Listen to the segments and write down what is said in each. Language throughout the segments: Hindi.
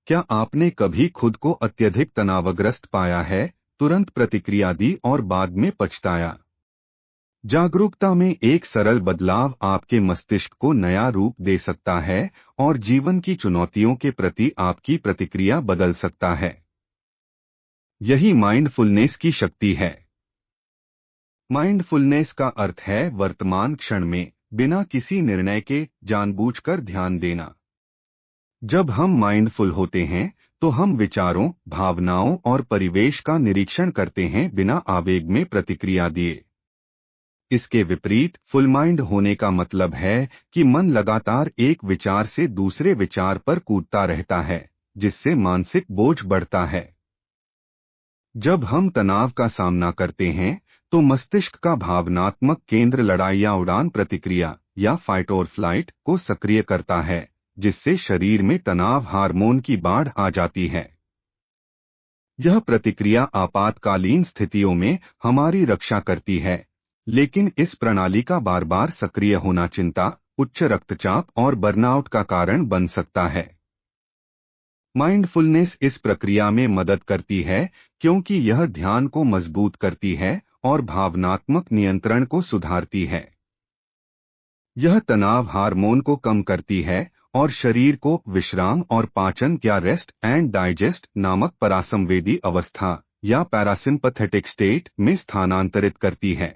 क्या आपने कभी खुद को अत्यधिक तनावग्रस्त पाया है, तुरंत प्रतिक्रिया दी और बाद में पछताया? जागरूकता में एक सरल बदलाव आपके मस्तिष्क को नया रूप दे सकता है और जीवन की चुनौतियों के प्रति आपकी प्रतिक्रिया बदल सकता है। यही माइंडफुलनेस की शक्ति है। माइंडफुलनेस का अर्थ है वर्तमान क्षण में बिना किसी निर्णय के जानबूझकर ध्यान देना। जब हम माइंडफुल होते हैं तो हम विचारों, भावनाओं और परिवेश का निरीक्षण करते हैं बिना आवेग में प्रतिक्रिया दिए। इसके विपरीत फुल माइंड होने का मतलब है कि मन लगातार एक विचार से दूसरे विचार पर कूदता रहता है, जिससे मानसिक बोझ बढ़ता है। जब हम तनाव का सामना करते हैं तो मस्तिष्क का भावनात्मक केंद्र लड़ाई या उड़ान प्रतिक्रिया या फाइट और फ्लाइट को सक्रिय करता है, जिससे शरीर में तनाव हार्मोन की बाढ़ आ जाती है। यह प्रतिक्रिया आपातकालीन स्थितियों में हमारी रक्षा करती है, लेकिन इस प्रणाली का बार बार सक्रिय होना चिंता, उच्च रक्तचाप और बर्नआउट का कारण बन सकता है। माइंडफुलनेस इस प्रक्रिया में मदद करती है क्योंकि यह ध्यान को मजबूत करती है और भावनात्मक नियंत्रण को सुधारती है। यह तनाव हार्मोन को कम करती है और शरीर को विश्राम और पाचन या रेस्ट एंड डाइजेस्ट नामक परासंवेदी अवस्था या पैरासिम्पैथेटिक स्टेट में स्थानांतरित करती है।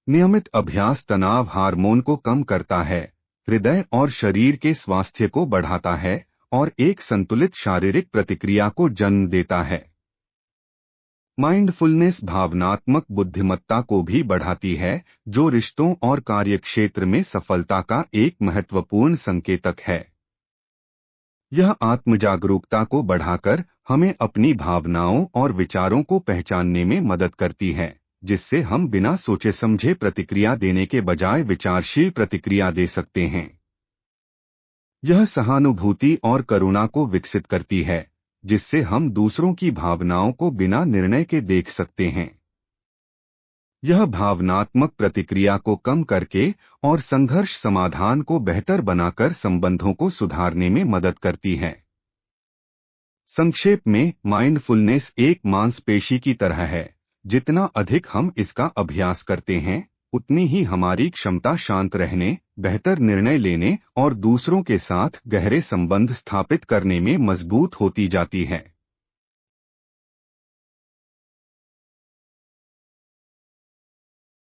नियमित अभ्यास तनाव हार्मोन को कम करता है, हृदय और शरीर के स्वास्थ्य को बढ़ाता है और एक संतुलित शारीरिक प्रतिक्रिया को जन्म देता है। माइंडफुलनेस भावनात्मक बुद्धिमत्ता को भी बढ़ाती है, जो रिश्तों और कार्यक्षेत्र में सफलता का एक महत्वपूर्ण संकेतक है। यह आत्मजागरूकता को बढ़ाकर हमें अपनी भावनाओं और विचारों को पहचानने में मदद करती है, जिससे हम बिना सोचे समझे प्रतिक्रिया देने के बजाय विचारशील प्रतिक्रिया दे सकते हैं। यह सहानुभूति और करुणा को विकसित करती है, जिससे हम दूसरों की भावनाओं को बिना निर्णय के देख सकते हैं। यह भावनात्मक प्रतिक्रिया को कम करके और संघर्ष समाधान को बेहतर बनाकर संबंधों को सुधारने में मदद करती है। संक्षेप में, माइंडफुलनेस एक मांसपेशी की तरह है। जितना अधिक हम इसका अभ्यास करते हैं, उतनी ही हमारी क्षमता शांत रहने, बेहतर निर्णय लेने और दूसरों के साथ गहरे संबंध स्थापित करने में मजबूत होती जाती है।